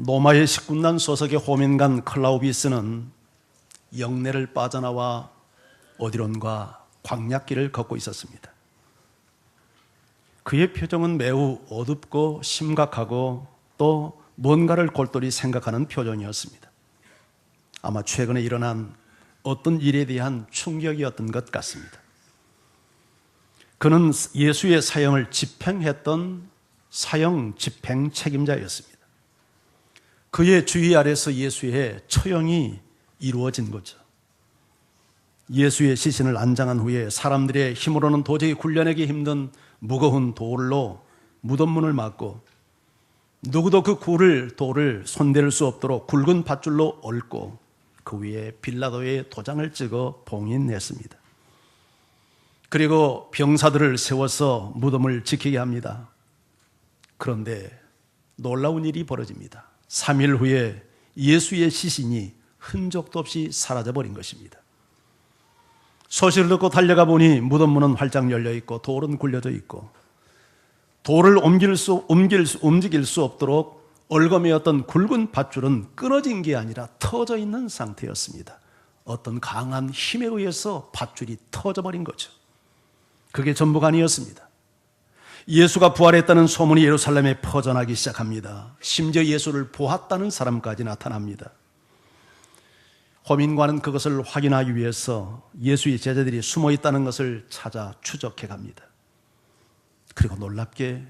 로마의 식군단 소속의 호민관 클라우비스는 영내를 빠져나와 어디론가 광약길을 걷고 있었습니다. 그의 표정은 매우 어둡고 심각하고 또 뭔가를 골똘히 생각하는 표정이었습니다. 아마 최근에 일어난 어떤 일에 대한 충격이었던 것 같습니다. 그는 예수의 사형을 집행했던 사형 집행 책임자였습니다. 그의 주의 아래서 예수의 처형이 이루어진 거죠. 예수의 시신을 안장한 후에 사람들의 힘으로는 도저히 굴려내기 힘든 무거운 돌로 무덤문을 막고 누구도 그 돌을 손댈 수 없도록 굵은 밧줄로 얽고 그 위에 빌라도의 도장을 찍어 봉인했습니다. 그리고 병사들을 세워서 무덤을 지키게 합니다. 그런데 놀라운 일이 벌어집니다. 3일 후에 예수의 시신이 흔적도 없이 사라져버린 것입니다. 소식을 듣고 달려가 보니 무덤문은 활짝 열려 있고 돌은 굴려져 있고 돌을 움직일 수 없도록 얽어매었던 굵은 밧줄은 끊어진 게 아니라 터져 있는 상태였습니다. 어떤 강한 힘에 의해서 밧줄이 터져버린 거죠. 그게 전부가 아니었습니다. 예수가 부활했다는 소문이 예루살렘에 퍼져나기 시작합니다. 심지어 예수를 보았다는 사람까지 나타납니다. 호민관은 그것을 확인하기 위해서 예수의 제자들이 숨어 있다는 것을 찾아 추적해 갑니다. 그리고 놀랍게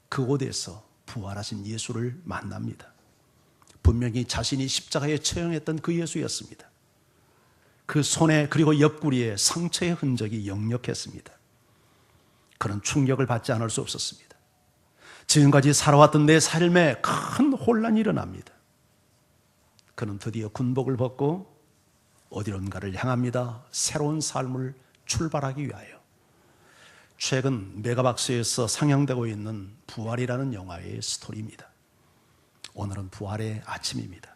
그곳에서 부활하신 예수를 만납니다. 분명히 자신이 십자가에 처형했던 그 예수였습니다. 그 손에 그리고 옆구리에 상처의 흔적이 역력했습니다. 그런 충격을 받지 않을 수 없었습니다. 지금까지 살아왔던 내 삶에 큰 혼란이 일어납니다. 그는 드디어 군복을 벗고 어디론가를 향합니다. 새로운 삶을 출발하기 위하여. 최근 메가박스에서 상영되고 있는 부활이라는 영화의 스토리입니다. 오늘은 부활의 아침입니다.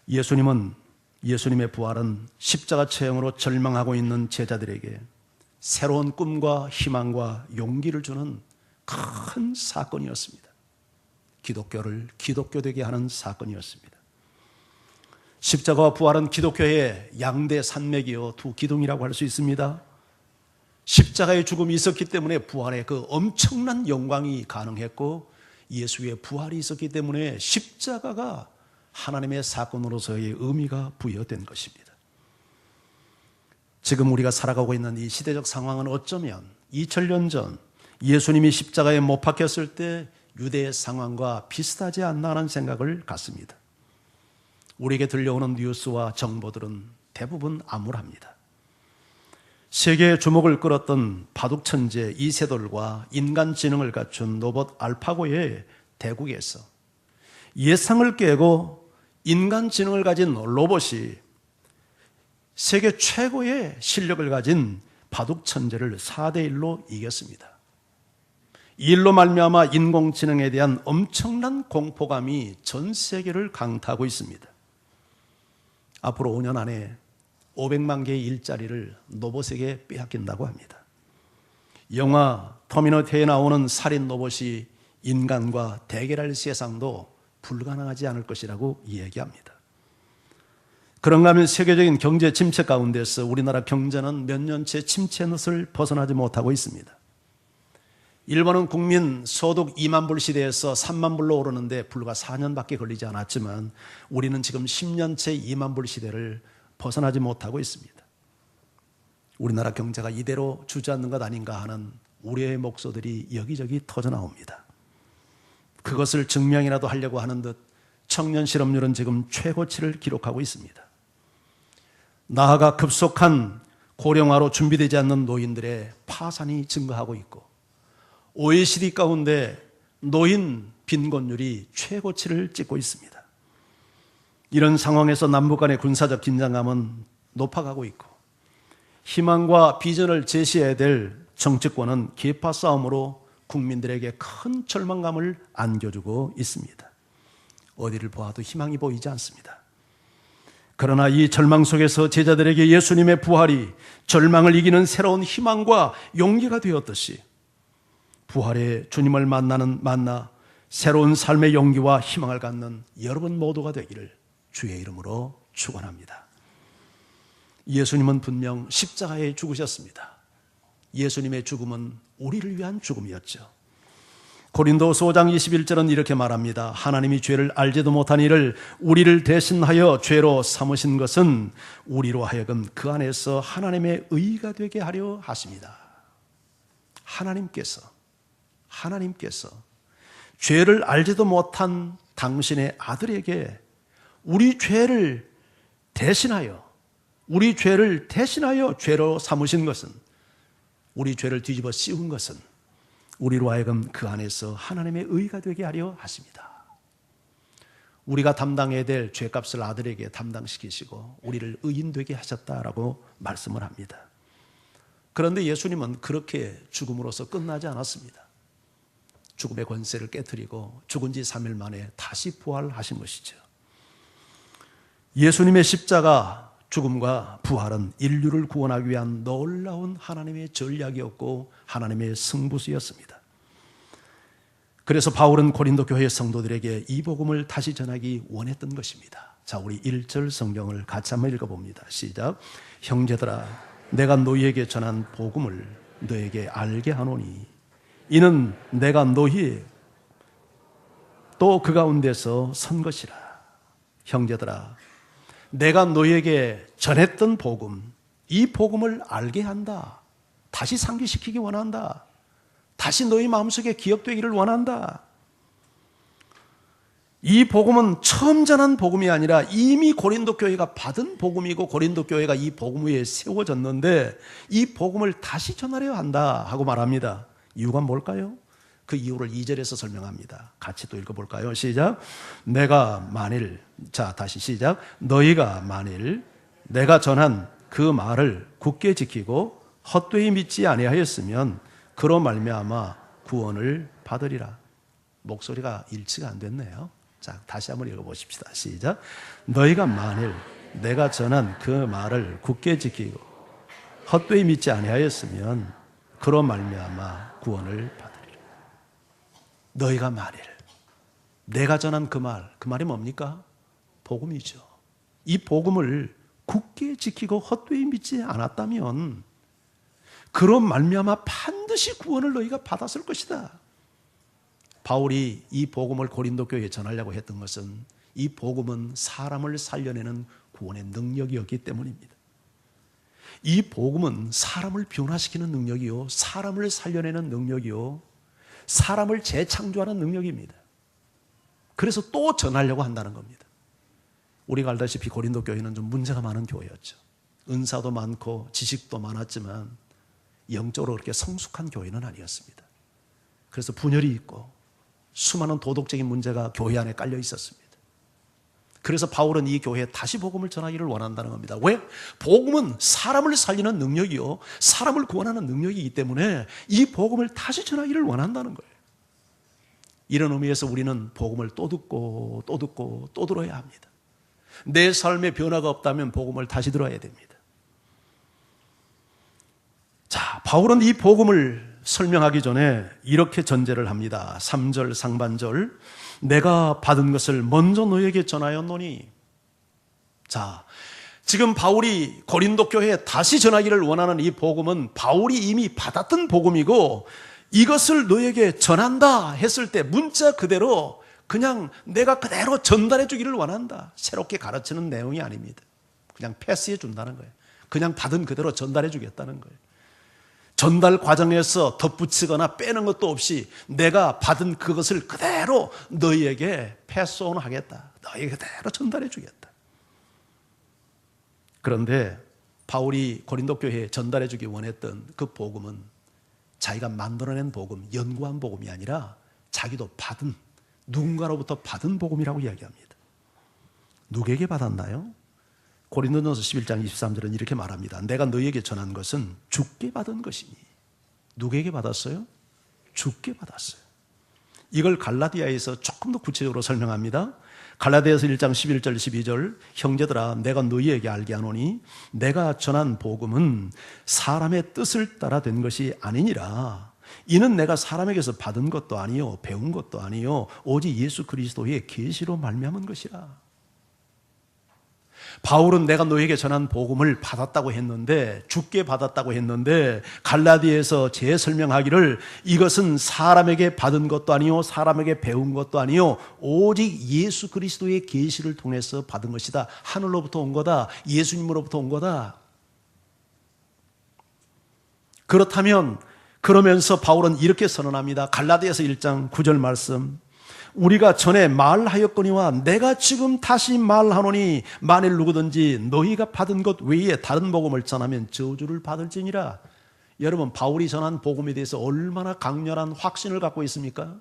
예수님의 부활은 십자가 처형으로 절망하고 있는 제자들에게 새로운 꿈과 희망과 용기를 주는 큰 사건이었습니다. 기독교를 기독교되게 하는 사건이었습니다. 십자가와 부활은 기독교의 양대 산맥이요 두 기둥이라고 할 수 있습니다. 십자가의 죽음이 있었기 때문에 부활의 그 엄청난 영광이 가능했고 예수의 부활이 있었기 때문에 십자가가 하나님의 사건으로서의 의미가 부여된 것입니다. 지금 우리가 살아가고 있는 이 시대적 상황은 어쩌면 2000년 전 예수님이 십자가에 못 박혔을 때 유대의 상황과 비슷하지 않나 하는 생각을 갖습니다. 우리에게 들려오는 뉴스와 정보들은 대부분 암울합니다. 세계의 주목을 끌었던 바둑천재 이세돌과 인간지능을 갖춘 로봇 알파고의 대국에서 예상을 깨고 인간지능을 가진 로봇이 세계 최고의 실력을 가진 바둑천재를 4대1로 이겼습니다. 이 일로 말미암아 인공지능에 대한 엄청난 공포감이 전 세계를 강타하고 있습니다. 앞으로 5년 안에 500만 개의 일자리를 로봇에게 빼앗긴다고 합니다. 영화 터미네이터에 나오는 살인 로봇이 인간과 대결할 세상도 불가능하지 않을 것이라고 이야기합니다. 그런가 하면 세계적인 경제 침체 가운데서 우리나라 경제는 몇 년째 침체넛을 벗어나지 못하고 있습니다. 일본은 국민 소득 2만 불 시대에서 3만 불로 오르는데 불과 4년밖에 걸리지 않았지만 우리는 지금 10년째 2만 불 시대를 벗어나지 못하고 있습니다. 우리나라 경제가 이대로 주저앉는 것 아닌가 하는 우려의 목소들이 여기저기 터져나옵니다. 그것을 증명이라도 하려고 하는 듯 청년 실업률은 지금 최고치를 기록하고 있습니다. 나아가 급속한 고령화로 준비되지 않는 노인들의 파산이 증가하고 있고 OECD 가운데 노인 빈곤율이 최고치를 찍고 있습니다. 이런 상황에서 남북 간의 군사적 긴장감은 높아가고 있고 희망과 비전을 제시해야 될 정치권은 계파 싸움으로 국민들에게 큰 절망감을 안겨주고 있습니다. 어디를 보아도 희망이 보이지 않습니다. 그러나 이 절망 속에서 제자들에게 예수님의 부활이 절망을 이기는 새로운 희망과 용기가 되었듯이 부활의 주님을 만나 새로운 삶의 용기와 희망을 갖는 여러분 모두가 되기를 주의 이름으로 축원합니다. 예수님은 분명 십자가에 죽으셨습니다. 예수님의 죽음은 우리를 위한 죽음이었죠. 고린도서 5장 21절은 이렇게 말합니다. 하나님이 죄를 알지도 못한 이를 우리를 대신하여 죄로 삼으신 것은 우리로 하여금 그 안에서 하나님의 의가 되게 하려 하십니다. 하나님께서 죄를 알지도 못한 당신의 아들에게 우리 죄를 대신하여 죄로 삼으신 것은, 우리 죄를 뒤집어 씌운 것은 우리로 하여금 그 안에서 하나님의 의가 되게 하려 하십니다. 우리가 담당해야 될 죄값을 아들에게 담당시키시고 우리를 의인 되게 하셨다라고 말씀을 합니다. 그런데 예수님은 그렇게 죽음으로써 끝나지 않았습니다. 죽음의 권세를 깨뜨리고 죽은 지 3일 만에 다시 부활하신 것이죠. 예수님의 십자가 죽음과 부활은 인류를 구원하기 위한 놀라운 하나님의 전략이었고 하나님의 승부수였습니다. 그래서 바울은 고린도 교회 성도들에게 이 복음을 다시 전하기 원했던 것입니다. 자, 우리 1절 성경을 같이 한번 읽어봅니다. 시작. 형제들아, 내가 너희에게 전한 복음을 너희에게 알게 하노니 이는 내가 너희 또 그 가운데서 선 것이라. 형제들아, 내가 너희에게 전했던 복음, 이 복음을 알게 한다. 다시 상기시키기 원한다. 다시 너희 마음속에 기억되기를 원한다. 이 복음은 처음 전한 복음이 아니라 이미 고린도 교회가 받은 복음이고 고린도 교회가 이 복음 위에 세워졌는데 이 복음을 다시 전하려 한다 하고 말합니다. 이유가 뭘까요? 그 이유를 2절에서 설명합니다. 같이 또 읽어볼까요? 시작. 다시 시작. 너희가 만일 내가 전한 그 말을 굳게 지키고 헛되이 믿지 아니하였으면 그로 말미암아 구원을 받으리라. 목소리가 일치가 안 됐네요. 자, 다시 한번 읽어보십시다. 시작. 너희가 만일 내가 전한 그 말을 굳게 지키고 헛되이 믿지 아니하였으면 그로 말미암아 구원을 받으리라. 너희가 만일 내가 전한 그 말이 뭡니까? 복음이죠. 이 복음을 굳게 지키고 헛되이 믿지 않았다면 그런 말미암아 반드시 구원을 너희가 받았을 것이다. 바울이 이 복음을 고린도 교회에 전하려고 했던 것은 이 복음은 사람을 살려내는 구원의 능력이었기 때문입니다. 이 복음은 사람을 변화시키는 능력이요, 사람을 살려내는 능력이요, 사람을 재창조하는 능력입니다. 그래서 또 전하려고 한다는 겁니다. 우리가 알다시피 고린도 교회는 좀 문제가 많은 교회였죠. 은사도 많고 지식도 많았지만 영적으로 그렇게 성숙한 교회는 아니었습니다. 그래서 분열이 있고 수많은 도덕적인 문제가 교회 안에 깔려 있었습니다. 그래서 바울은 이 교회에 다시 복음을 전하기를 원한다는 겁니다. 왜? 복음은 사람을 살리는 능력이요, 사람을 구원하는 능력이기 때문에 이 복음을 다시 전하기를 원한다는 거예요. 이런 의미에서 우리는 복음을 또 듣고 또 듣고 또 들어야 합니다. 내 삶에 변화가 없다면 복음을 다시 들어야 됩니다. 자, 바울은 이 복음을 설명하기 전에 이렇게 전제를 합니다. 3절 상반절. 내가 받은 것을 먼저 너에게 전하였노니. 자, 지금 바울이 고린도 교회에 다시 전하기를 원하는 이 복음은 바울이 이미 받았던 복음이고 이것을 너에게 전한다 했을 때 문자 그대로 그냥 내가 그대로 전달해 주기를 원한다. 새롭게 가르치는 내용이 아닙니다. 그냥 패스해 준다는 거예요. 그냥 받은 그대로 전달해 주겠다는 거예요. 전달 과정에서 덧붙이거나 빼는 것도 없이 내가 받은 그것을 그대로 너희에게 패스온 하겠다. 너희에게 그대로 전달해 주겠다. 그런데 바울이 고린도 교회에 전달해 주기 원했던 그 복음은 자기가 만들어낸 복음, 연구한 복음이 아니라 자기도 받은, 누군가로부터 받은 복음이라고 이야기합니다. 누구에게 받았나요? 고린도전서 11장 23절은 이렇게 말합니다. 내가 너희에게 전한 것은 주께 받은 것이니. 누구에게 받았어요? 주께 받았어요. 이걸 갈라디아에서 조금 더 구체적으로 설명합니다. 갈라디아서 1장 11절 12절. 형제들아, 내가 너희에게 알게 하노니 내가 전한 복음은 사람의 뜻을 따라 된 것이 아니니라. 이는 내가 사람에게서 받은 것도 아니요 배운 것도 아니요 오직 예수 그리스도의 계시로 말미암은 것이라. 바울은 내가 너에게 전한 복음을 받았다고 했는데, 죽게 받았다고 했는데, 갈라디아에서 재설명하기를 이것은 사람에게 받은 것도 아니요 사람에게 배운 것도 아니요 오직 예수 그리스도의 계시를 통해서 받은 것이다. 하늘로부터 온 거다. 예수님으로부터 온 거다. 그렇다면, 그러면서 바울은 이렇게 선언합니다. 갈라디아서 1장 9절 말씀, 우리가 전에 말하였거니와 내가 지금 다시 말하노니 만일 누구든지 너희가 받은 것 외에 다른 복음을 전하면 저주를 받을지니라. 여러분, 바울이 전한 복음에 대해서 얼마나 강렬한 확신을 갖고 있습니까?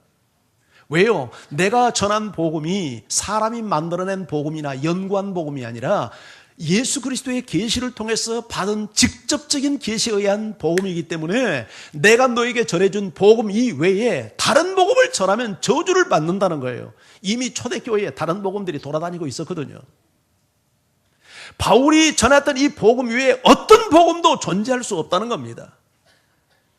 왜요? 내가 전한 복음이 사람이 만들어낸 복음이나 연구한 복음이 아니라 예수 그리스도의 계시를 통해서 받은 직접적인 계시에 의한 복음이기 때문에 내가 너에게 전해준 복음 이외에 다른 복음을 전하면 저주를 받는다는 거예요. 이미 초대교회에 다른 복음들이 돌아다니고 있었거든요. 바울이 전했던 이 복음 외에 어떤 복음도 존재할 수 없다는 겁니다.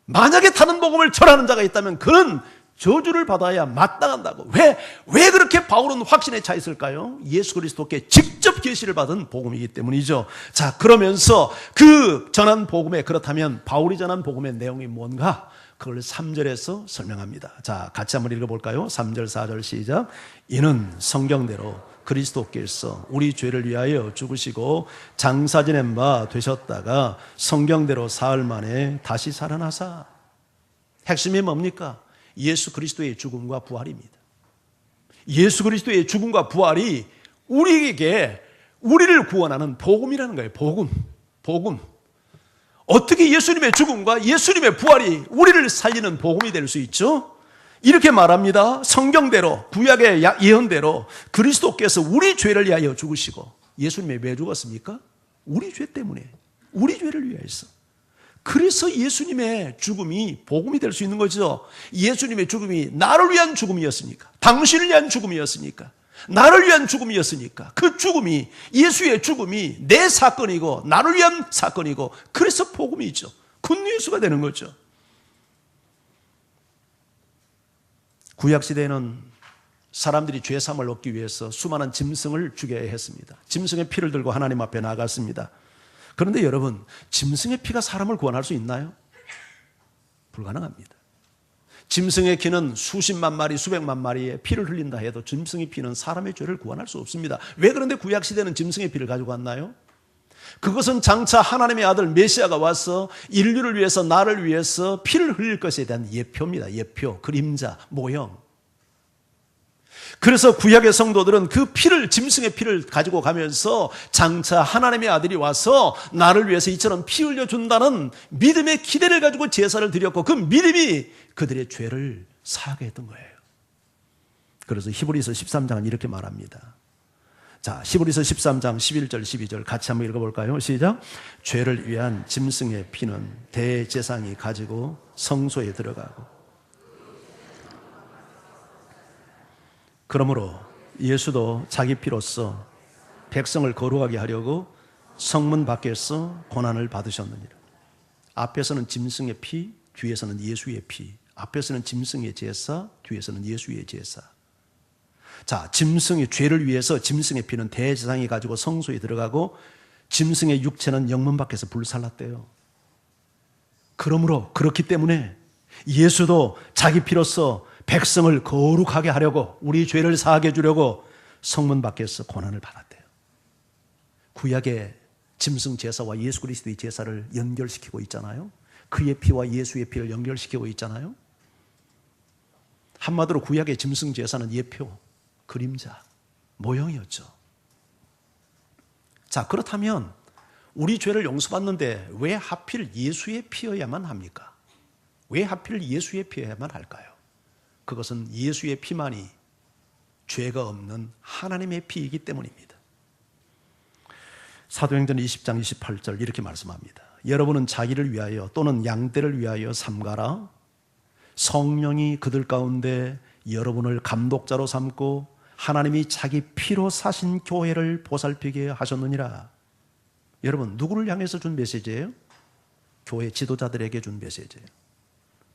만약에 다른 복음을 전하는 자가 있다면 그는 저주를 받아야 마땅한다고. 왜 그렇게 바울은 확신에 차 있을까요? 예수 그리스도께 직접 계시를 받은 복음이기 때문이죠. 자, 그러면서 그 전한 복음에, 그렇다면 바울이 전한 복음의 내용이 뭔가? 그걸 3절에서 설명합니다. 자, 같이 한번 읽어볼까요? 3절 4절 시작. 이는 성경대로 그리스도께서 우리 죄를 위하여 죽으시고 장사 지낸 바 되셨다가 성경대로 사흘 만에 다시 살아나사. 핵심이 뭡니까? 예수 그리스도의 죽음과 부활입니다. 예수 그리스도의 죽음과 부활이 우리에게 우리를 구원하는 복음이라는 거예요. 복음. 어떻게 예수님의 죽음과 예수님의 부활이 우리를 살리는 복음이 될 수 있죠? 이렇게 말합니다. 성경대로, 구약의 예언대로 그리스도께서 우리 죄를 위하여 죽으시고, 예수님이 왜 죽었습니까? 우리 죄 때문에, 우리 죄를 위하여서. 그래서 예수님의 죽음이 복음이 될 수 있는 거죠. 예수님의 죽음이 나를 위한 죽음이었으니까, 당신을 위한 죽음이었으니까, 나를 위한 죽음이었으니까, 그 죽음이, 예수의 죽음이 내 사건이고 나를 위한 사건이고, 그래서 복음이죠. 굿뉴스가 되는 거죠. 구약시대에는 사람들이 죄사함을 얻기 위해서 수많은 짐승을 죽여야 했습니다. 짐승의 피를 들고 하나님 앞에 나갔습니다. 그런데 여러분, 짐승의 피가 사람을 구원할 수 있나요? 불가능합니다. 짐승의 피는 수십만 마리, 수백만 마리의 피를 흘린다 해도 짐승의 피는 사람의 죄를 구원할 수 없습니다. 왜 그런데 구약시대는 짐승의 피를 가지고 왔나요? 그것은 장차 하나님의 아들 메시아가 와서 인류를 위해서, 나를 위해서 피를 흘릴 것에 대한 예표입니다. 예표, 그림자, 모형. 그래서 구약의 성도들은 그 피를, 짐승의 피를 가지고 가면서 장차 하나님의 아들이 와서 나를 위해서 이처럼 피 흘려준다는 믿음의 기대를 가지고 제사를 드렸고, 그 믿음이 그들의 죄를 사하게 했던 거예요. 그래서 히브리서 13장은 이렇게 말합니다. 자, 히브리서 13장 11절 12절 같이 한번 읽어볼까요? 시작. 죄를 위한 짐승의 피는 대제사장이 가지고 성소에 들어가고, 그러므로 예수도 자기 피로써 백성을 거룩하게 하려고 성문 밖에서 고난을 받으셨느니라. 앞에서는 짐승의 피, 뒤에서는 예수의 피. 앞에서는 짐승의 제사, 뒤에서는 예수의 제사. 자, 짐승의 죄를 위해서 짐승의 피는 대제사장이 가지고 성소에 들어가고, 짐승의 육체는 영문 밖에서 불살랐대요. 그러므로, 그렇기 때문에 예수도 자기 피로써 백성을 거룩하게 하려고, 우리 죄를 사하게 해주려고 성문 밖에서 고난을 받았대요. 구약의 짐승 제사와 예수 그리스도의 제사를 연결시키고 있잖아요. 그의 피와 예수의 피를 연결시키고 있잖아요. 한마디로 구약의 짐승 제사는 예표, 그림자, 모형이었죠. 자, 그렇다면 우리 죄를 용서받는데 왜 하필 예수의 피여야만 합니까? 왜 하필 예수의 피여야만 할까요? 그것은 예수의 피만이 죄가 없는 하나님의 피이기 때문입니다. 사도행전 20장 28절 이렇게 말씀합니다. 여러분은 자기를 위하여 또는 양떼를 위하여 삼가라. 성령이 그들 가운데 여러분을 감독자로 삼고 하나님이 자기 피로 사신 교회를 보살피게 하셨느니라. 여러분, 누구를 향해서 준 메시지예요? 교회 지도자들에게 준 메시지예요.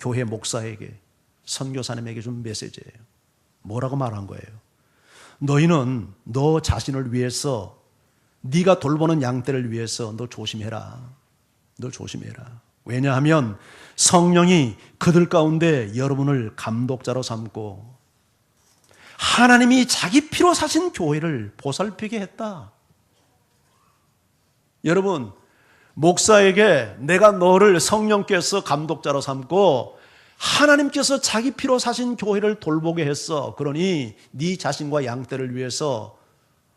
교회 목사에게, 선교사님에게 준 메시지예요. 뭐라고 말한 거예요? 너희는 너 자신을 위해서, 네가 돌보는 양떼를 위해서 너 조심해라. 너 조심해라. 왜냐하면 성령이 그들 가운데 여러분을 감독자로 삼고 하나님이 자기 피로 사신 교회를 보살피게 했다. 여러분, 목사에게 내가 너를 성령께서 감독자로 삼고 하나님께서 자기 피로 사신 교회를 돌보게 했어. 그러니 네 자신과 양떼를 위해서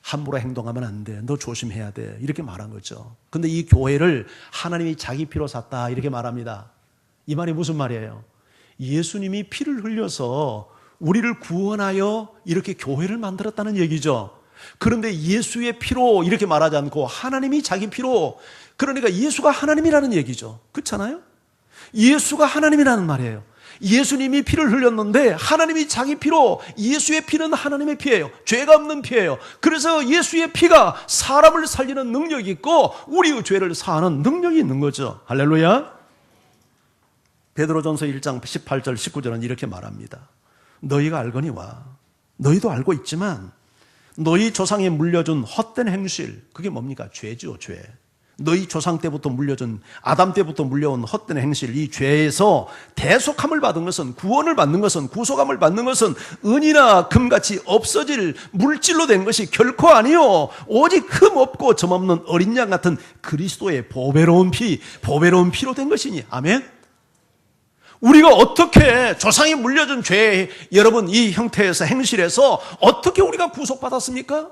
함부로 행동하면 안 돼. 너 조심해야 돼. 이렇게 말한 거죠. 근데 이 교회를 하나님이 자기 피로 샀다. 이렇게 말합니다. 이 말이 무슨 말이에요? 예수님이 피를 흘려서 우리를 구원하여 이렇게 교회를 만들었다는 얘기죠. 그런데 예수의 피로 이렇게 말하지 않고 하나님이 자기 피로, 그러니까 예수가 하나님이라는 얘기죠. 그렇잖아요? 예수가 하나님이라는 말이에요. 예수님이 피를 흘렸는데 하나님이 자기 피로, 예수의 피는 하나님의 피예요. 죄가 없는 피예요. 그래서 예수의 피가 사람을 살리는 능력이 있고 우리의 죄를 사하는 능력이 있는 거죠. 할렐루야. 베드로전서 1장 18절 19절은 이렇게 말합니다. 너희가 알거니와, 너희도 알고 있지만 너희 조상이 물려준 헛된 행실, 그게 뭡니까? 죄죠, 죄. 너희 조상 때부터 물려준, 아담 때부터 물려온 헛된 행실, 이 죄에서 대속함을 받은 것은, 구원을 받는 것은, 구속함을 받는 것은 은이나 금같이 없어질 물질로 된 것이 결코 아니요, 오직 흠 없고 점 없는 어린 양 같은 그리스도의 보배로운 피, 보배로운 피로 된 것이니. 아멘. 우리가 어떻게 조상이 물려준 죄, 여러분, 이 형태에서, 행실에서 어떻게 우리가 구속받았습니까?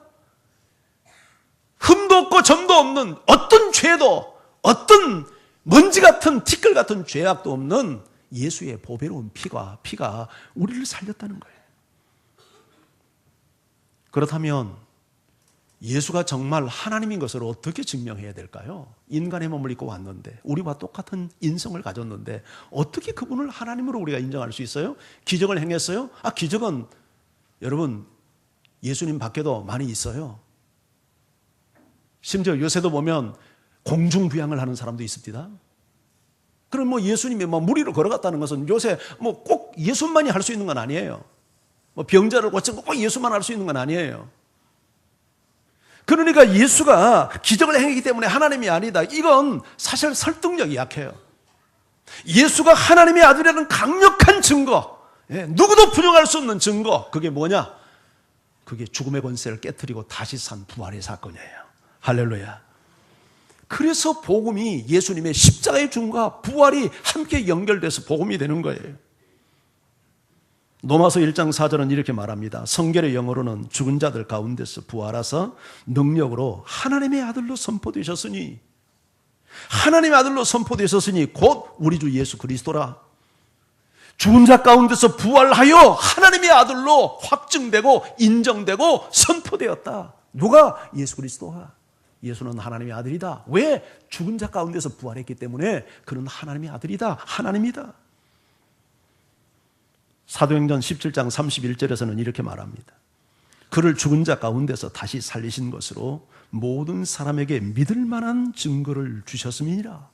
흠도 없고 점도 없는 어떤 죄도, 어떤 먼지 같은 티끌 같은 죄악도 없는 예수의 보배로운 피가 우리를 살렸다는 거예요. 그렇다면 예수가 정말 하나님인 것을 어떻게 증명해야 될까요? 인간의 몸을 입고 왔는데, 우리와 똑같은 인성을 가졌는데 어떻게 그분을 하나님으로 우리가 인정할 수 있어요? 기적을 행했어요? 기적은 여러분 예수님 밖에도 많이 있어요. 심지어 요새도 보면 공중부양을 하는 사람도 있습니다. 그럼 예수님이 물 위로 걸어갔다는 것은 요새 꼭 예수만이 할 수 있는 건 아니에요. 병자를 고친 거 꼭 예수만 할 수 있는 건 아니에요. 그러니까 예수가 기적을 행했기 때문에 하나님이 아니다, 이건 사실 설득력이 약해요. 예수가 하나님의 아들이라는 강력한 증거, 누구도 부정할 수 없는 증거, 그게 뭐냐? 그게 죽음의 권세를 깨트리고 다시 산 부활의 사건이에요. 할렐루야. 그래서 복음이 예수님의 십자가의 죽음과 부활이 함께 연결돼서 복음이 되는 거예요. 로마서 1장 4절은 이렇게 말합니다. 성결의 영어로는 죽은 자들 가운데서 부활하사 능력으로 하나님의 아들로 선포되셨으니, 하나님의 아들로 선포되셨으니 곧 우리 주 예수 그리스도라. 죽은 자 가운데서 부활하여 하나님의 아들로 확증되고 인정되고 선포되었다. 누가? 예수 그리스도가. 예수는 하나님의 아들이다. 왜? 죽은 자 가운데서 부활했기 때문에 그는 하나님의 아들이다. 하나님이다. 사도행전 17장 31절에서는 이렇게 말합니다. 그를 죽은 자 가운데서 다시 살리신 것으로 모든 사람에게 믿을 만한 증거를 주셨음이니라.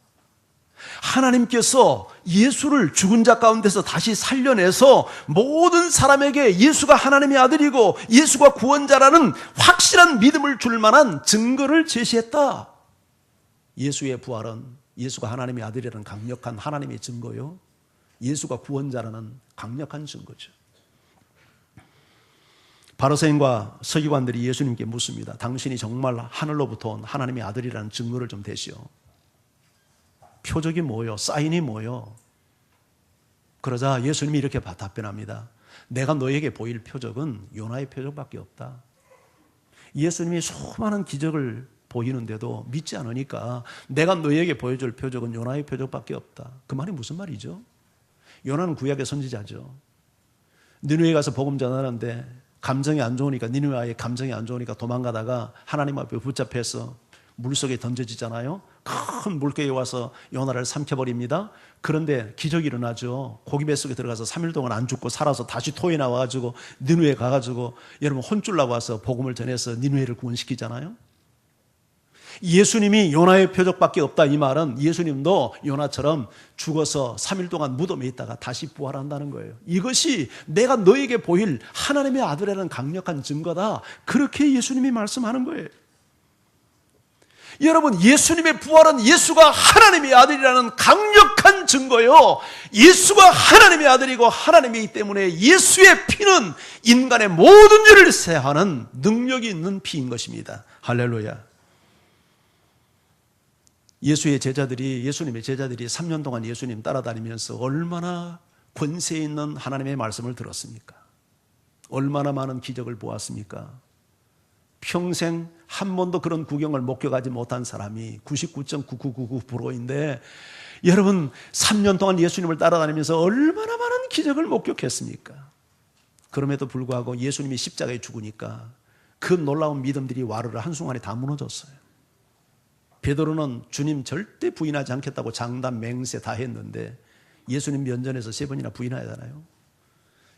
하나님께서 예수를 죽은 자 가운데서 다시 살려내서 모든 사람에게 예수가 하나님의 아들이고 예수가 구원자라는 확실한 믿음을 줄 만한 증거를 제시했다. 예수의 부활은 예수가 하나님의 아들이라는 강력한 하나님의 증거요, 예수가 구원자라는 강력한 증거죠. 바리새인과 서기관들이 예수님께 묻습니다. 당신이 정말 하늘로부터 온 하나님의 아들이라는 증거를 좀 대시오. 표적이 뭐요? 사인이 뭐요? 그러자 예수님이 이렇게 답변합니다. 내가 너에게 보일 표적은 요나의 표적밖에 없다. 예수님이 수많은 기적을 보이는데도 믿지 않으니까 내가 너에게 보여줄 표적은 요나의 표적밖에 없다. 그 말이 무슨 말이죠? 요나는 구약의 선지자죠. 니느웨에 가서 복음 전하는데 감정이 안 좋으니까, 니느웨의 감정이 안 좋으니까 도망가다가 하나님 앞에 붙잡혀서 물속에 던져지잖아요. 큰 물고기에 와서 요나를 삼켜버립니다. 그런데 기적이 일어나죠. 고기 뱃속에 들어가서 3일 동안 안 죽고 살아서 다시 토에 나와가지고 니느웨에 가가지고 여러분 혼쭐 나고 와서 복음을 전해서 니느웨를 구원시키잖아요. 예수님이 요나의 표적밖에 없다 이 말은 예수님도 요나처럼 죽어서 3일 동안 무덤에 있다가 다시 부활한다는 거예요. 이것이 내가 너에게 보일 하나님의 아들이라는 강력한 증거다. 그렇게 예수님이 말씀하는 거예요. 여러분, 예수님의 부활은 예수가 하나님의 아들이라는 강력한 증거요. 예수가 하나님의 아들이고 하나님이기 때문에 예수의 피는 인간의 모든 죄를 사하는 능력이 있는 피인 것입니다. 할렐루야. 예수님의 제자들이 3년 동안 예수님 따라다니면서 얼마나 권세 있는 하나님의 말씀을 들었습니까? 얼마나 많은 기적을 보았습니까? 평생 한 번도 그런 구경을 목격하지 못한 사람이 99.9999%인데 여러분 3년 동안 예수님을 따라다니면서 얼마나 많은 기적을 목격했습니까? 그럼에도 불구하고 예수님이 십자가에 죽으니까 그 놀라운 믿음들이 와르르 한순간에 다 무너졌어요. 베드로는 주님 절대 부인하지 않겠다고 장담 맹세 다 했는데 예수님 면전에서 3번이나 부인하잖아요.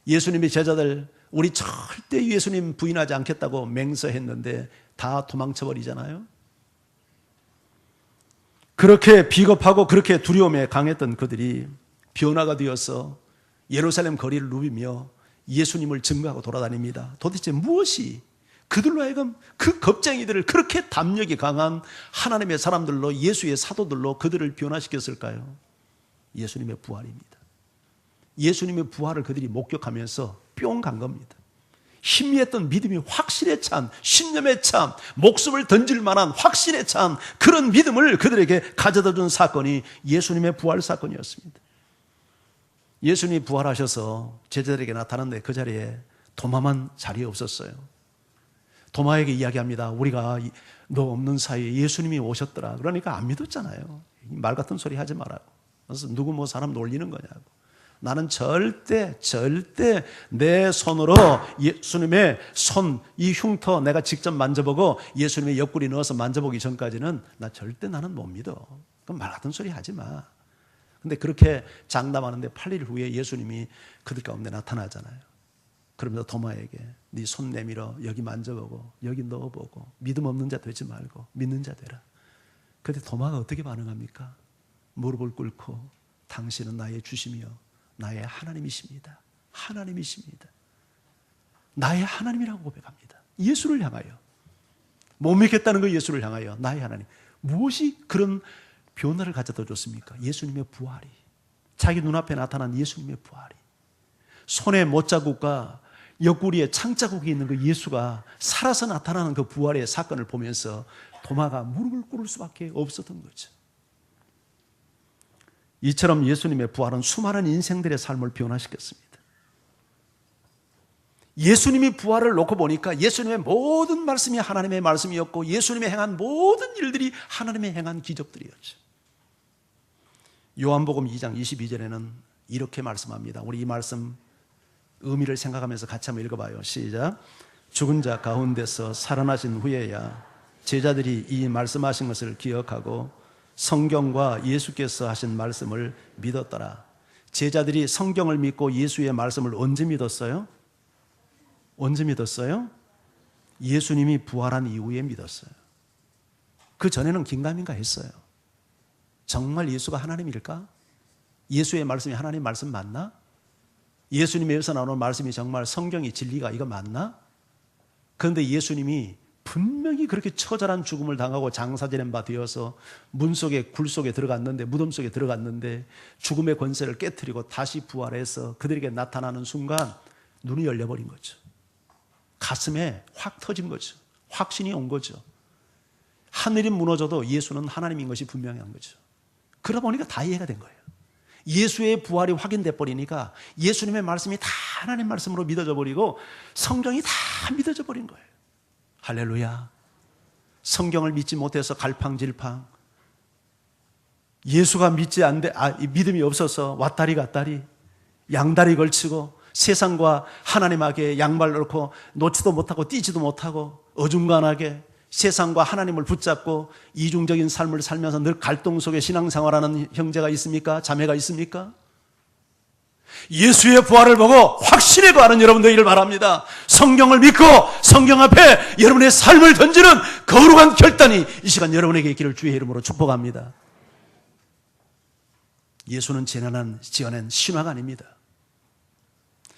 예수님의 제자들 우리 절대 예수님 부인하지 않겠다고 맹세했는데 다 도망쳐버리잖아요. 그렇게 비겁하고 그렇게 두려움에 강했던 그들이 변화가 되어서 예루살렘 거리를 누비며 예수님을 증거하고 돌아다닙니다. 도대체 무엇이 그들로 하여금 그 겁쟁이들을 그렇게 담력이 강한 하나님의 사람들로 예수의 사도들로 그들을 변화시켰을까요? 예수님의 부활입니다. 예수님의 부활을 그들이 목격하면서 뿅 간 겁니다. 희미했던 믿음이 확실에 찬, 신념에 찬, 목숨을 던질 만한 확신에 찬 그런 믿음을 그들에게 가져다 준 사건이 예수님의 부활 사건이었습니다. 예수님이 부활하셔서 제자들에게 나타났는데 그 자리에 도마만 자리에 없었어요. 도마에게 이야기합니다. 우리가 너 없는 사이에 예수님이 오셨더라. 그러니까 안 믿었잖아요. 말 같은 소리 하지 말라고. 그래서 누구 뭐 사람 놀리는 거냐고. 나는 절대 내 손으로 예수님의 손, 이 흉터 내가 직접 만져보고 예수님의 옆구리 넣어서 만져보기 전까지는 나 절대 나는 못 믿어. 그럼 말 같은 소리 하지 마. 근데 그렇게 장담하는데 8일 후에 예수님이 그들 가운데 나타나잖아요. 그러면서 도마에게 네 손 내밀어 여기 만져보고 여기 넣어보고 믿음 없는 자 되지 말고 믿는 자 되라. 그런데 도마가 어떻게 반응합니까? 무릎을 꿇고 당신은 나의 주시며 나의 하나님이십니다. 하나님이십니다. 나의 하나님이라고 고백합니다. 예수를 향하여. 못 믿겠다는 거 예수를 향하여 나의 하나님. 무엇이 그런 변화를 가져다 줬습니까? 예수님의 부활이. 자기 눈앞에 나타난 예수님의 부활이. 손에 못자국과 옆구리에 창자국이 있는 그 예수가 살아서 나타나는 그 부활의 사건을 보면서 도마가 무릎을 꿇을 수밖에 없었던 거죠. 이처럼 예수님의 부활은 수많은 인생들의 삶을 변화시켰습니다. 예수님이 부활을 놓고 보니까 예수님의 모든 말씀이 하나님의 말씀이었고 예수님이 행한 모든 일들이 하나님의 행한 기적들이었죠. 요한복음 2장 22절에는 이렇게 말씀합니다. 우리 이 말씀 의미를 생각하면서 같이 한번 읽어봐요. 시작. 죽은 자 가운데서 살아나신 후에야 제자들이 이 말씀하신 것을 기억하고 성경과 예수께서 하신 말씀을 믿었더라. 제자들이 성경을 믿고 예수의 말씀을 언제 믿었어요? 언제 믿었어요? 예수님이 부활한 이후에 믿었어요. 그 전에는 긴가민가 했어요. 정말 예수가 하나님일까? 예수의 말씀이 하나님 말씀 맞나? 예수님에서 나오는 말씀이 정말 성경이 진리가 이거 맞나? 그런데 예수님이 분명히 그렇게 처절한 죽음을 당하고 장사지낸 바 되어서 문 속에 굴 속에 들어갔는데 무덤 속에 들어갔는데 죽음의 권세를 깨트리고 다시 부활해서 그들에게 나타나는 순간 눈이 열려버린 거죠. 가슴에 확 터진 거죠. 확신이 온 거죠. 하늘이 무너져도 예수는 하나님인 것이 분명한 거죠. 그러다 보니까 다 이해가 된 거예요. 예수의 부활이 확인돼 버리니까 예수님의 말씀이 다 하나님 말씀으로 믿어져 버리고 성경이 다 믿어져 버린 거예요. 할렐루야. 성경을 믿지 못해서 갈팡질팡, 예수가 믿음이 없어서 왔다리 갔다리 양다리 걸치고 세상과 하나님에게 양발 놓고 놓지도 못하고 뛰지도 못하고 어중간하게 세상과 하나님을 붙잡고 이중적인 삶을 살면서 늘 갈등 속에 신앙생활하는 형제가 있습니까? 자매가 있습니까? 예수의 부활을 보고 확신에 거하는 여러분 되기를 바랍니다. 성경을 믿고 성경 앞에 여러분의 삶을 던지는 거룩한 결단이 이 시간 여러분에게 있기를 주의 이름으로 축복합니다. 예수는 지어낸 신화가 아닙니다.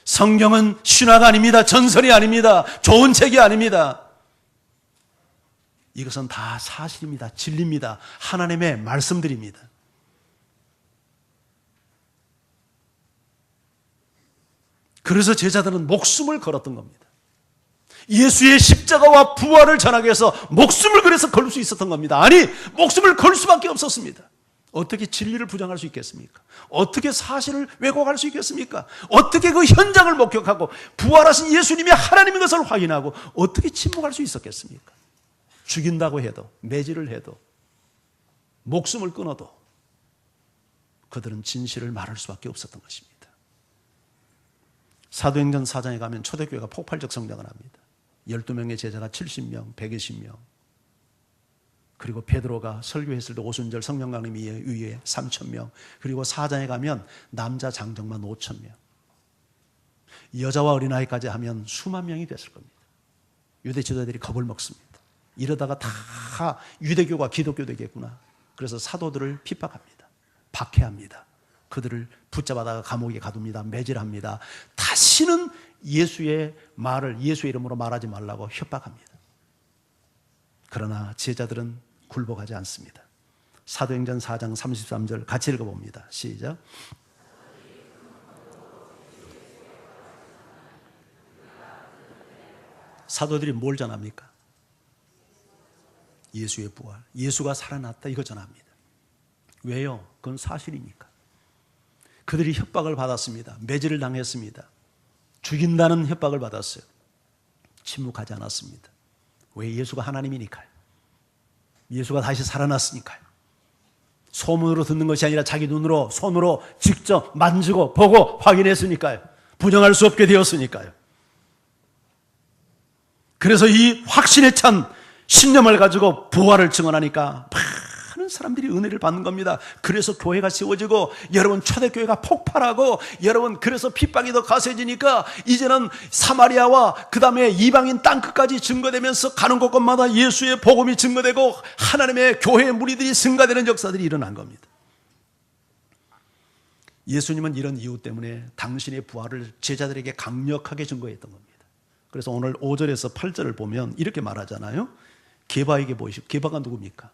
성경은 신화가 아닙니다. 전설이 아닙니다. 좋은 책이 아닙니다. 이것은 다 사실입니다. 진리입니다. 하나님의 말씀들입니다. 그래서 제자들은 목숨을 걸었던 겁니다. 예수의 십자가와 부활을 전하기 위해서 목숨을 그래서 걸 수 있었던 겁니다. 아니, 목숨을 걸 수밖에 없었습니다. 어떻게 진리를 부정할 수 있겠습니까? 어떻게 사실을 왜곡할 수 있겠습니까? 어떻게 그 현장을 목격하고 부활하신 예수님이 하나님인 것을 확인하고 어떻게 침묵할 수 있었겠습니까? 죽인다고 해도, 매질을 해도, 목숨을 끊어도 그들은 진실을 말할 수밖에 없었던 것입니다. 사도행전 4장에 가면 초대교회가 폭발적 성장을 합니다. 12명의 제자가 70명, 120명. 그리고 베드로가 설교했을 때 오순절 성령 강림에 의해 3,000명. 그리고 4장에 가면 남자 장정만 5,000명. 여자와 어린아이까지 하면 수만 명이 됐을 겁니다. 유대 지도자들이 겁을 먹습니다. 이러다가 다 유대교가 기독교 되겠구나. 그래서 사도들을 핍박합니다. 박해합니다. 그들을 붙잡아다가 감옥에 가둡니다. 매질합니다. 다시는 예수의 말을 예수의 이름으로 말하지 말라고 협박합니다. 그러나 제자들은 굴복하지 않습니다. 사도행전 4장 33절 같이 읽어봅니다. 시작. 사도들이 뭘 전합니까? 예수의 부활, 예수가 살아났다 이거 전합니다. 왜요? 그건 사실이니까. 그들이 협박을 받았습니다. 매질을 당했습니다. 죽인다는 협박을 받았어요. 침묵하지 않았습니다. 왜? 예수가 하나님이니까요. 예수가 다시 살아났으니까요. 소문으로 듣는 것이 아니라 자기 눈으로 손으로 직접 만지고 보고 확인했으니까요. 부정할 수 없게 되었으니까요. 그래서 이 확신에 찬 신념을 가지고 부활을 증언하니까 많은 사람들이 은혜를 받는 겁니다. 그래서 교회가 세워지고 여러분 초대교회가 폭발하고 여러분 그래서 핍박이 더 가세지니까 이제는 사마리아와 그 다음에 이방인 땅끝까지 증거되면서 가는 곳곳마다 예수의 복음이 증거되고 하나님의 교회의 무리들이 승가되는 역사들이 일어난 겁니다. 예수님은 이런 이유 때문에 당신의 부활을 제자들에게 강력하게 증거했던 겁니다. 그래서 오늘 5절에서 8절을 보면 이렇게 말하잖아요. 게바에게 보이시고, 게바가 누굽니까?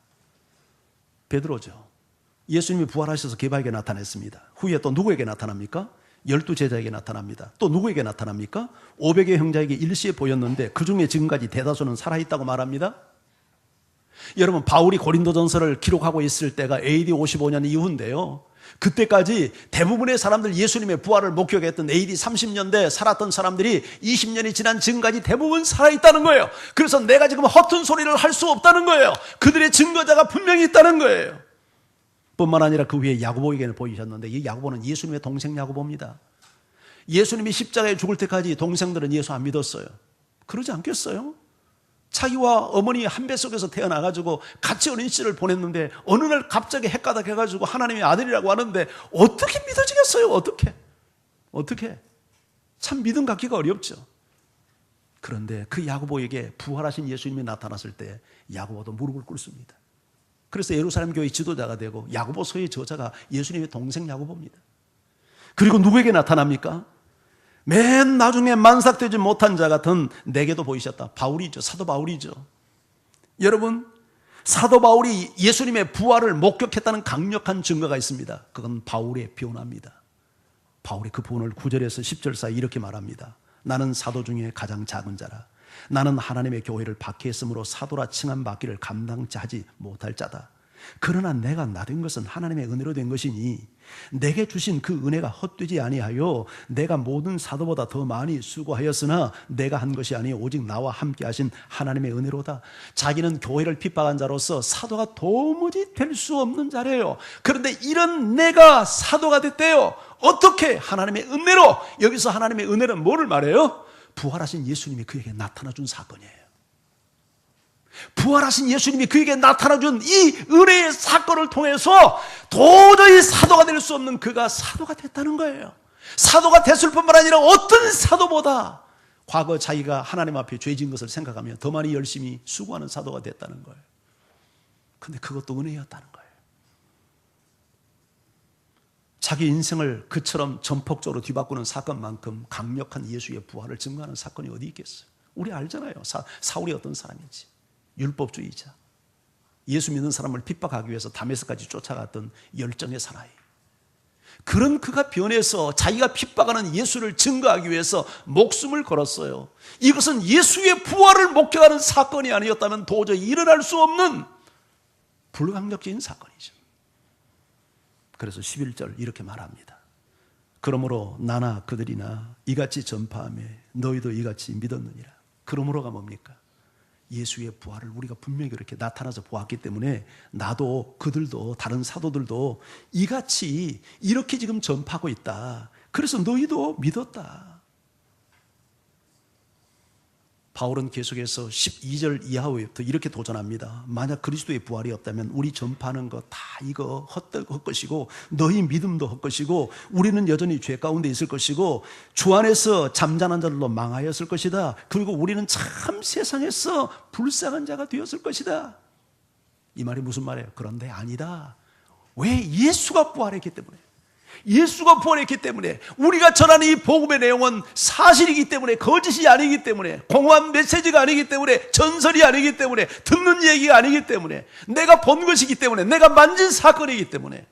베드로죠. 예수님이 부활하셔서 게바에게 나타났습니다. 후에 또 누구에게 나타납니까? 12제자에게 나타납니다. 또 누구에게 나타납니까? 500의 형제에게 일시에 보였는데 그 중에 지금까지 대다수는 살아있다고 말합니다. 여러분 바울이 고린도전서를 기록하고 있을 때가 AD 55년 이후인데요. 그때까지 대부분의 사람들 예수님의 부활을 목격했던 AD 30년대 살았던 사람들이 20년이 지난 지금까지 대부분 살아있다는 거예요. 그래서 내가 지금 허튼 소리를 할 수 없다는 거예요. 그들의 증거자가 분명히 있다는 거예요. 뿐만 아니라 그 위에 야고보에게는 보이셨는데 이 야고보는 예수님의 동생 야고보입니다. 예수님이 십자가에 죽을 때까지 동생들은 예수 안 믿었어요. 그러지 않겠어요? 자기와 어머니 한 배 속에서 태어나가지고 같이 어린 시절을 보냈는데 어느 날 갑자기 헷가닥해가지고 하나님의 아들이라고 하는데 어떻게 믿어지겠어요? 어떻게? 참 믿음 갖기가 어렵죠. 그런데 그 야고보에게 부활하신 예수님이 나타났을 때 야고보도 무릎을 꿇습니다. 그래서 예루살렘 교회 지도자가 되고 야고보서의 저자가 예수님의 동생 야고보입니다. 그리고 누구에게 나타납니까? 맨 나중에 만삭되지 못한 자 같은 내게도 보이셨다. 바울이죠. 사도 바울이죠. 여러분 사도 바울이 예수님의 부활을 목격했다는 강력한 증거가 있습니다. 그건 바울의 변화입니다. 바울이 그 부분을 9절에서 10절 사이 이렇게 말합니다. 나는 사도 중에 가장 작은 자라. 나는 하나님의 교회를 박해했으므로 사도라 칭함 받기를 감당치 하지 못할 자다. 그러나 내가 나된 것은 하나님의 은혜로 된 것이니 내게 주신 그 은혜가 헛되지 아니하여 내가 모든 사도보다 더 많이 수고하였으나 내가 한 것이 아니요 오직 나와 함께 하신 하나님의 은혜로다. 자기는 교회를 핍박한 자로서 사도가 도무지 될 수 없는 자래요. 그런데 이런 내가 사도가 됐대요. 어떻게? 하나님의 은혜로. 여기서 하나님의 은혜는 뭐를 말해요? 부활하신 예수님이 그에게 나타나준 사건이에요. 부활하신 예수님이 그에게 나타나준 이 은혜의 사건을 통해서 도저히 사도가 될 수 없는 그가 사도가 됐다는 거예요. 사도가 됐을 뿐만 아니라 어떤 사도보다 과거 자기가 하나님 앞에 죄진 것을 생각하며 더 많이 열심히 수고하는 사도가 됐다는 거예요. 근데 그것도 은혜였다는 거예요. 자기 인생을 그처럼 전폭적으로 뒤바꾸는 사건만큼 강력한 예수의 부활을 증거하는 사건이 어디 있겠어요? 우리 알잖아요. 사울이 어떤 사람인지. 율법주의자. 예수 믿는 사람을 핍박하기 위해서 다메섹까지 쫓아갔던 열정의 사나이. 그런 그가 변해서 자기가 핍박하는 예수를 증거하기 위해서 목숨을 걸었어요. 이것은 예수의 부활을 목격하는 사건이 아니었다면 도저히 일어날 수 없는 불가항력적인 사건이죠. 그래서 11절 이렇게 말합니다. 그러므로 나나 그들이나 이같이 전파하며 너희도 이같이 믿었느니라. 그러므로가 뭡니까? 예수의 부활을 우리가 분명히 그렇게 나타나서 보았기 때문에 나도 그들도 다른 사도들도 이같이 이렇게 지금 전파하고 있다. 그래서 너희도 믿었다. 바울은 계속해서 12절 이하부터 이렇게 도전합니다. 만약 그리스도의 부활이 없다면 우리 전파하는 거 다 이거 헛것이고 너희 믿음도 헛것이고 우리는 여전히 죄 가운데 있을 것이고 주 안에서 잠자는 자들로 망하였을 것이다. 그리고 우리는 참 세상에서 불쌍한 자가 되었을 것이다. 이 말이 무슨 말이에요? 그런데 아니다. 왜? 예수가 부활했기 때문에. 예수가 부활했기 때문에 우리가 전하는 이 복음의 내용은 사실이기 때문에 거짓이 아니기 때문에 공허한 메시지가 아니기 때문에 전설이 아니기 때문에 듣는 얘기가 아니기 때문에 내가 본 것이기 때문에 내가 만진 사건이기 때문에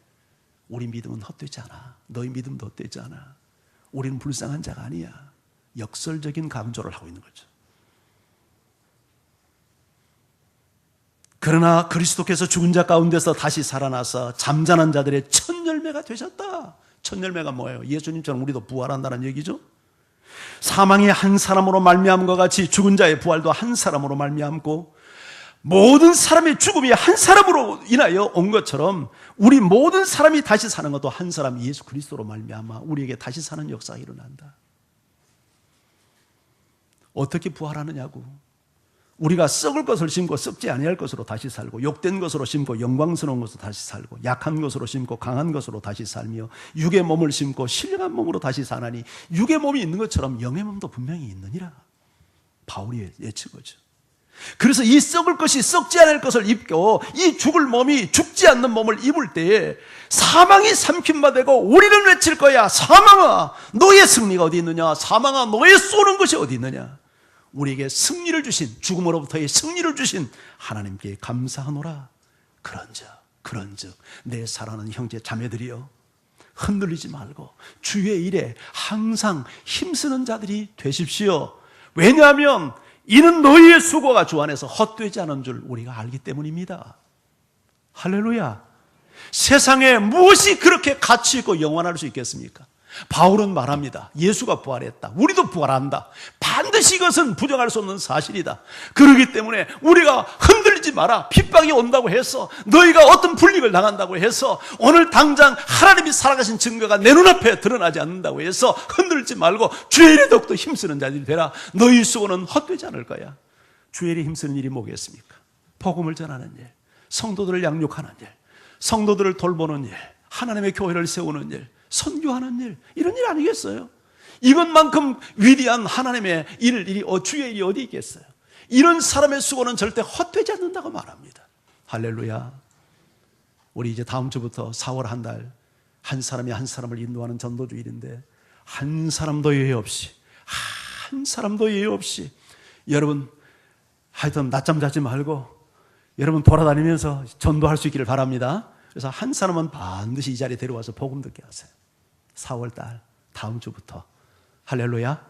우리 믿음은 헛되지 않아. 너희 믿음도 헛되지 않아. 우리는 불쌍한 자가 아니야. 역설적인 강조를 하고 있는 거죠. 그러나 그리스도께서 죽은 자 가운데서 다시 살아나서 잠자는 자들의 첫 열매가 되셨다. 첫 열매가 뭐예요? 예수님처럼 우리도 부활한다는 얘기죠. 사망이 한 사람으로 말미암은 같이 죽은 자의 부활도 한 사람으로 말미암고 모든 사람의 죽음이 한 사람으로 인하여 온 것처럼 우리 모든 사람이 다시 사는 것도 한 사람 예수 그리스도로 말미암아 우리에게 다시 사는 역사가 일어난다. 어떻게 부활하느냐고. 우리가 썩을 것을 심고 썩지 아니할 것으로 다시 살고 욕된 것으로 심고 영광스러운 것으로 다시 살고 약한 것으로 심고 강한 것으로 다시 살며 육의 몸을 심고 신령한 몸으로 다시 사나니 육의 몸이 있는 것처럼 영의 몸도 분명히 있느니라. 바울이 예측 거죠. 그래서 이 썩을 것이 썩지 않을 것을 입고 이 죽을 몸이 죽지 않는 몸을 입을 때에 사망이 삼킨 바 되고 우리는 외칠 거야. 사망아 너의 승리가 어디 있느냐. 사망아 너의 쏘는 것이 어디 있느냐. 우리에게 승리를 주신 죽음으로부터의 승리를 주신 하나님께 감사하노라. 그런즉 내 사랑하는 형제 자매들이여 흔들리지 말고 주의 일에 항상 힘쓰는 자들이 되십시오. 왜냐하면 이는 너희의 수고가 주 안에서 헛되지 않은 줄 우리가 알기 때문입니다. 할렐루야. 세상에 무엇이 그렇게 가치 있고 영원할 수 있겠습니까? 바울은 말합니다. 예수가 부활했다. 우리도 부활한다. 반드시 이것은 부정할 수 없는 사실이다. 그렇기 때문에 우리가 흔들리지 마라. 핍박이 온다고 해서 너희가 어떤 불이익을 당한다고 해서 오늘 당장 하나님이 살아가신 증거가 내 눈앞에 드러나지 않는다고 해서 흔들지 말고 주의 일에 더욱더 힘쓰는 자들이 되라. 너희 수고는 헛되지 않을 거야. 주의 일에 힘쓰는 일이 뭐겠습니까? 복음을 전하는 일, 성도들을 양육하는 일, 성도들을 돌보는 일, 하나님의 교회를 세우는 일, 선교하는 일, 이런 일 아니겠어요? 이것만큼 위대한 하나님의 주의 일이 어디 있겠어요? 이런 사람의 수고는 절대 헛되지 않는다고 말합니다. 할렐루야. 우리 이제 다음 주부터 4월 한 달 한 사람이 한 사람을 인도하는 전도주일인데 한 사람도 예외 없이 여러분 하여튼 낮잠 자지 말고 여러분 돌아다니면서 전도할 수 있기를 바랍니다. 그래서 한 사람은 반드시 이 자리에 데려와서 복음 듣게 하세요. 4월달 다음 주부터. 할렐루야.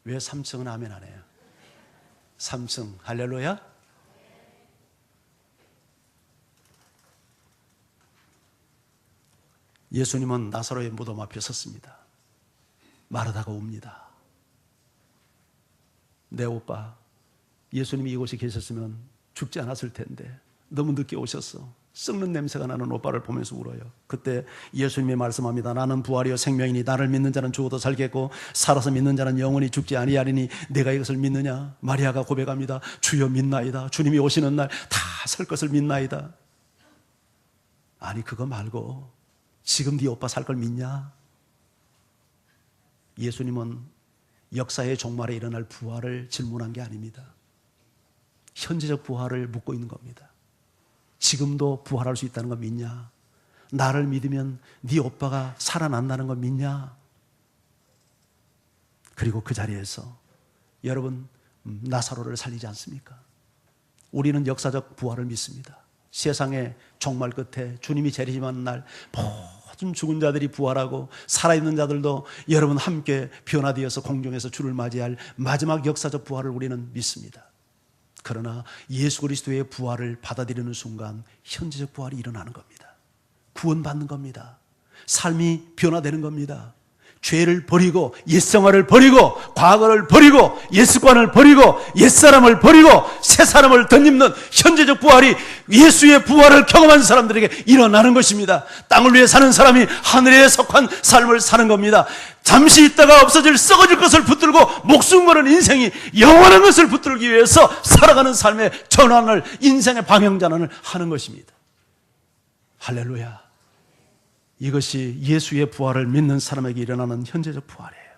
왜 3층은 아멘 안 해요? 3층 할렐루야. 예수님은 나사로의 무덤 앞에 섰습니다. 마르다가 옵니다. 내 오빠 예수님이 이곳에 계셨으면 죽지 않았을 텐데 너무 늦게 오셨어. 썩는 냄새가 나는 오빠를 보면서 울어요. 그때 예수님이 말씀합니다. 나는 부활이요 생명이니 나를 믿는 자는 죽어도 살겠고 살아서 믿는 자는 영원히 죽지 아니하리니 내가 이것을 믿느냐. 마리아가 고백합니다. 주여 믿나이다. 주님이 오시는 날 다 살 것을 믿나이다. 아니 그거 말고 지금 네 오빠 살 걸 믿냐? 예수님은 역사의 종말에 일어날 부활을 질문한 게 아닙니다. 현재적 부활을 묻고 있는 겁니다. 지금도 부활할 수 있다는 거 믿냐? 나를 믿으면 네 오빠가 살아난다는 거 믿냐? 그리고 그 자리에서 여러분 나사로를 살리지 않습니까? 우리는 역사적 부활을 믿습니다. 세상의 종말 끝에 주님이 재림하는 날 모든 죽은 자들이 부활하고 살아있는 자들도 여러분 함께 변화되어서 공중에서 주를 맞이할 마지막 역사적 부활을 우리는 믿습니다. 그러나 예수 그리스도의 부활을 받아들이는 순간 현재적 부활이 일어나는 겁니다. 구원받는 겁니다. 삶이 변화되는 겁니다. 죄를 버리고 옛생활을 버리고 과거를 버리고 옛습관을 버리고 옛사람을 버리고 새사람을 덧입는 현재적 부활이 예수의 부활을 경험한 사람들에게 일어나는 것입니다. 땅을 위해 사는 사람이 하늘에 속한 삶을 사는 겁니다. 잠시 있다가 없어질 썩어질 것을 붙들고 목숨 거는 인생이 영원한 것을 붙들기 위해서 살아가는 삶의 전환을, 인생의 방향전환을 하는 것입니다. 할렐루야. 이것이 예수의 부활을 믿는 사람에게 일어나는 현재적 부활이에요.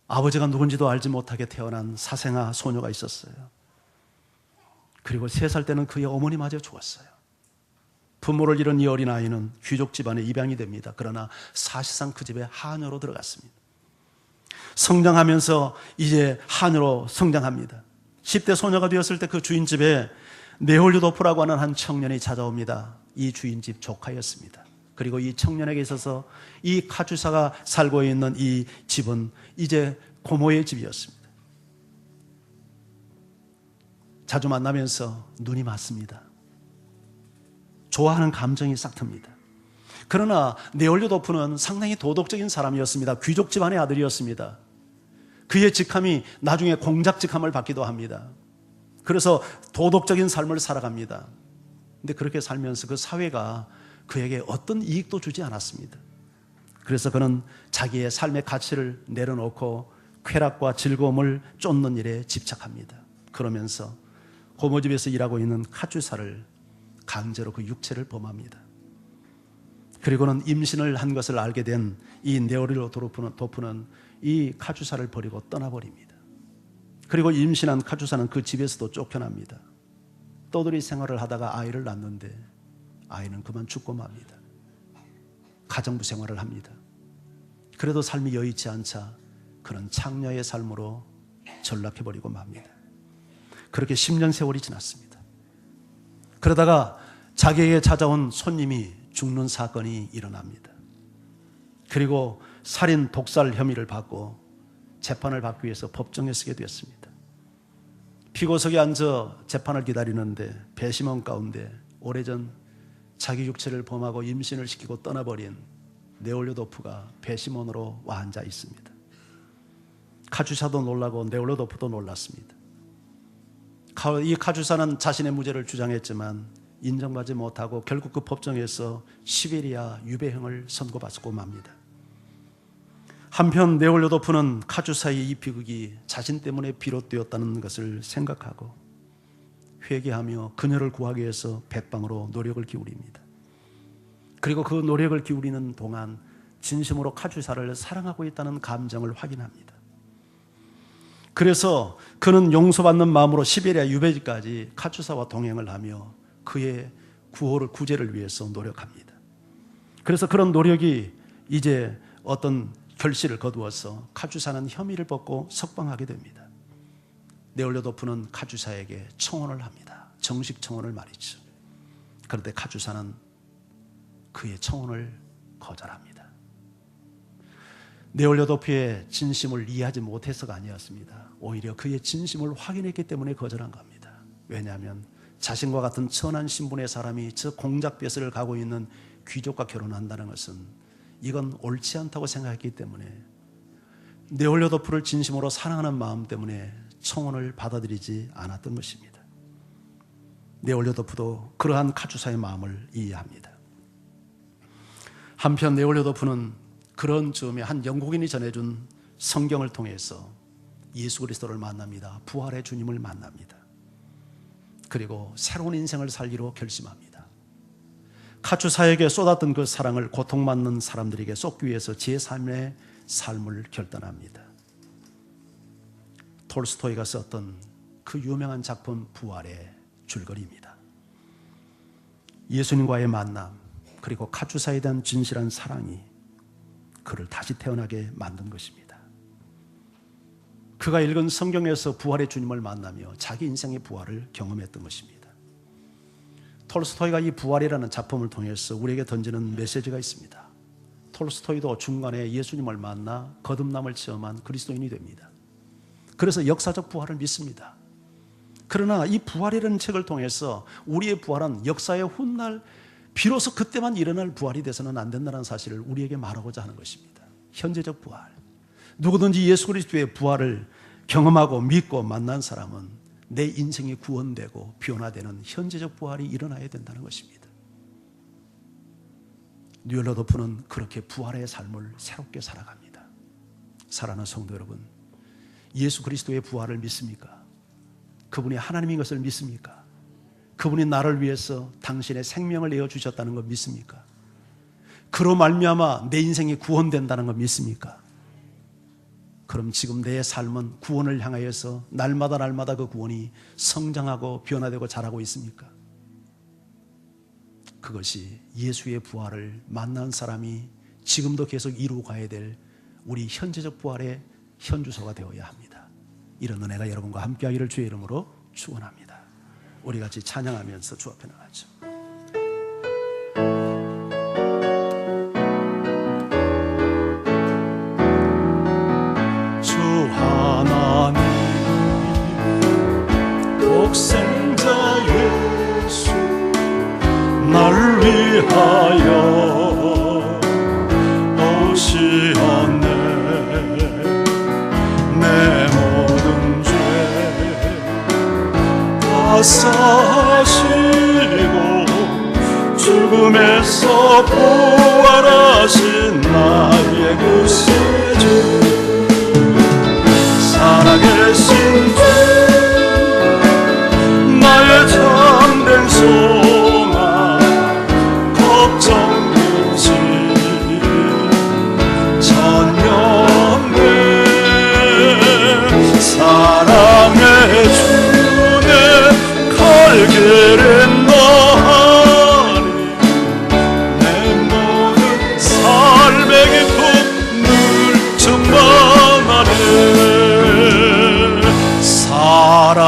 아버지가 누군지도 알지 못하게 태어난 사생아 소녀가 있었어요. 그리고 3살 때는 그의 어머니마저 죽었어요. 부모를 잃은 이 어린아이는 귀족 집안에 입양이 됩니다. 그러나 사실상 그 집에 하녀로 들어갔습니다. 성장하면서 이제 하녀로 성장합니다. 10대 소녀가 되었을 때 그 주인집에 네홀류도프라고 하는 한 청년이 찾아옵니다. 이 주인집 조카였습니다. 그리고 이 청년에게 있어서 이 카투사가 살고 있는 이 집은 이제 고모의 집이었습니다. 자주 만나면서 눈이 맞습니다. 좋아하는 감정이 싹 틉니다. 그러나 네홀류도프는 상당히 도덕적인 사람이었습니다. 귀족 집안의 아들이었습니다. 그의 직함이 나중에 공작 직함을 받기도 합니다. 그래서 도덕적인 삶을 살아갑니다. 근데 그렇게 살면서 그 사회가 그에게 어떤 이익도 주지 않았습니다. 그래서 그는 자기의 삶의 가치를 내려놓고 쾌락과 즐거움을 쫓는 일에 집착합니다. 그러면서 고모집에서 일하고 있는 카투사를 강제로 그 육체를 범합니다. 그리고는 임신을 한 것을 알게 된 이 네홀류도프는 이 카투사를 버리고 떠나버립니다. 그리고 임신한 카투사는 그 집에서도 쫓겨납니다. 떠돌이 생활을 하다가 아이를 낳는데 아이는 그만 죽고 맙니다. 가정부 생활을 합니다. 그래도 삶이 여의치 않자 그는 창녀의 삶으로 전락해버리고 맙니다. 그렇게 10년 세월이 지났습니다. 그러다가 자기에게 찾아온 손님이 죽는 사건이 일어납니다. 그리고 살인, 독살 혐의를 받고 재판을 받기 위해서 법정에 서게 되었습니다. 피고석에 앉아 재판을 기다리는데 배심원 가운데 오래전 자기 육체를 범하고 임신을 시키고 떠나버린 네홀류도프가 배심원으로 와 앉아 있습니다. 카투사도 놀라고 네홀류도프도 놀랐습니다. 이 카투사는 자신의 무죄를 주장했지만 인정받지 못하고 결국 그 법정에서 시베리아 유배형을 선고받고 맙니다. 한편 네홀류도프는 카투사의 이 비극이 자신 때문에 비롯되었다는 것을 생각하고 회개하며 그녀를 구하기 위해서 백방으로 노력을 기울입니다. 그리고 그 노력을 기울이는 동안 진심으로 카투사를 사랑하고 있다는 감정을 확인합니다. 그래서 그는 용서받는 마음으로 시베리아 유배지까지 카투사와 동행을 하며 그의 구제를 위해서 노력합니다. 그래서 그런 노력이 이제 어떤 결실을 거두어서 카투사는 혐의를 벗고 석방하게 됩니다. 네홀류도프는 카투사에게 청혼을 합니다. 정식 청혼을 말이죠. 그런데 카투사는 그의 청혼을 거절합니다. 네홀류도프의 진심을 이해하지 못해서가 아니었습니다. 오히려 그의 진심을 확인했기 때문에 거절한 겁니다. 왜냐하면 자신과 같은 천한 신분의 사람이 저 공작벼슬을 가고 있는 귀족과 결혼한다는 것은 이건 옳지 않다고 생각했기 때문에 네홀류도프를 진심으로 사랑하는 마음 때문에 청혼을 받아들이지 않았던 것입니다. 네홀류도프도 그러한 카투사의 마음을 이해합니다. 한편 네홀류도프는 그런 즈음에 한 영국인이 전해준 성경을 통해서 예수 그리스도를 만납니다. 부활의 주님을 만납니다. 그리고 새로운 인생을 살기로 결심합니다. 카추사에게 쏟았던 그 사랑을 고통받는 사람들에게 쏟기 위해서 제3의 삶을 결단합니다. 톨스토이가 썼던 그 유명한 작품 부활의 줄거리입니다. 예수님과의 만남, 그리고 카추사에 대한 진실한 사랑이 그를 다시 태어나게 만든 것입니다. 그가 읽은 성경에서 부활의 주님을 만나며 자기 인생의 부활을 경험했던 것입니다. 톨스토이가 이 부활이라는 작품을 통해서 우리에게 던지는 메시지가 있습니다. 톨스토이도 중간에 예수님을 만나 거듭남을 체험한 그리스도인이 됩니다. 그래서 역사적 부활을 믿습니다. 그러나 이 부활이라는 책을 통해서 우리의 부활은 역사의 훗날 비로소 그때만 일어날 부활이 돼서는 안 된다는 사실을 우리에게 말하고자 하는 것입니다. 현재적 부활. 누구든지 예수 그리스도의 부활을 경험하고 믿고 만난 사람은 내 인생이 구원되고 변화되는 현재적 부활이 일어나야 된다는 것입니다. 뉴엘 로도프는 그렇게 부활의 삶을 새롭게 살아갑니다. 사랑하는 성도 여러분, 예수 그리스도의 부활을 믿습니까? 그분이 하나님인 것을 믿습니까? 그분이 나를 위해서 당신의 생명을 내어주셨다는 걸 믿습니까? 그로 말미암아 내 인생이 구원된다는 걸 믿습니까? 그럼 지금 내 삶은 구원을 향하여서 날마다 그 구원이 성장하고 변화되고 자라고 있습니까? 그것이 예수의 부활을 만난 사람이 지금도 계속 이루어 가야 될 우리 현재적 부활의 현주소가 되어야 합니다. 이런 은혜가 여러분과 함께하기를 주의 이름으로 축원합니다. 우리 같이 찬양하면서 주 앞에 나가죠. 주 하나님 독생자 예수 날 위하여 오시었네. 내 모든 죄 사시고 죽음에서 부활하신 나의 구세주 살아계신 주 나의 참된 소망 걱정 근심 전혀 없네. 사랑의 주내 길은 너하니 내 모든 삶의 기쁨 늘 충만하네.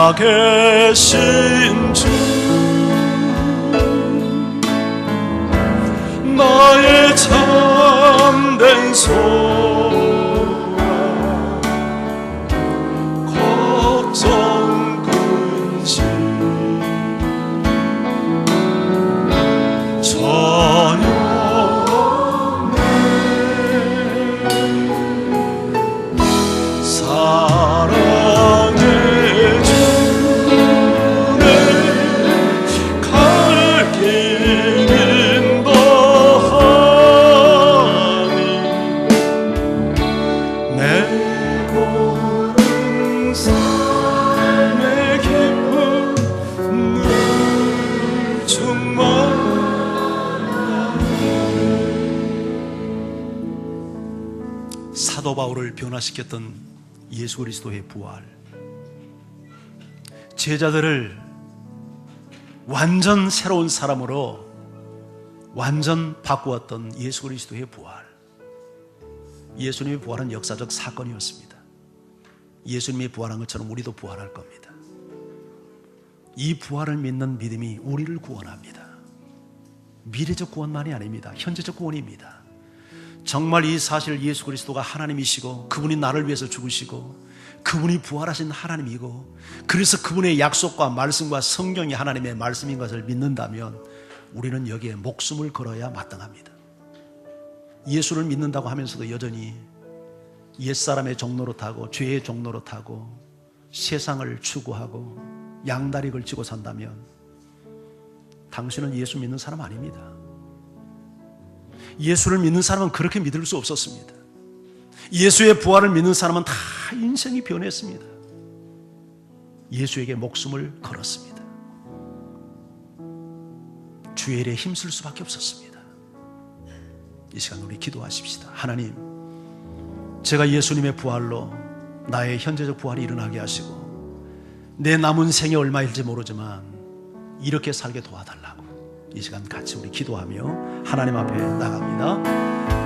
살아계신 주 나의 참된 소망 걱정 사도 바울을 변화시켰던 예수 그리스도의 부활, 제자들을 완전 새로운 사람으로 완전 바꾸었던 예수 그리스도의 부활. 예수님의 부활은 역사적 사건이었습니다. 예수님이 부활한 것처럼 우리도 부활할 겁니다. 이 부활을 믿는 믿음이 우리를 구원합니다. 미래적 구원만이 아닙니다. 현재적 구원입니다. 정말 이 사실 예수 그리스도가 하나님이시고 그분이 나를 위해서 죽으시고 그분이 부활하신 하나님이고 그래서 그분의 약속과 말씀과 성경이 하나님의 말씀인 것을 믿는다면 우리는 여기에 목숨을 걸어야 마땅합니다. 예수를 믿는다고 하면서도 여전히 옛사람의 종로로 타고 죄의 종로로 타고 세상을 추구하고 양다리 걸치고 산다면 당신은 예수 믿는 사람 아닙니다. 예수를 믿는 사람은 그렇게 믿을 수 없었습니다. 예수의 부활을 믿는 사람은 다 인생이 변했습니다. 예수에게 목숨을 걸었습니다. 주의 일에 힘쓸 수밖에 없었습니다. 이 시간 우리 기도하십시다. 하나님, 제가 예수님의 부활로 나의 현재적 부활이 일어나게 하시고 내 남은 생이 얼마일지 모르지만 이렇게 살게 도와달라고 이 시간 같이 우리 기도하며 하나님 앞에 나갑니다.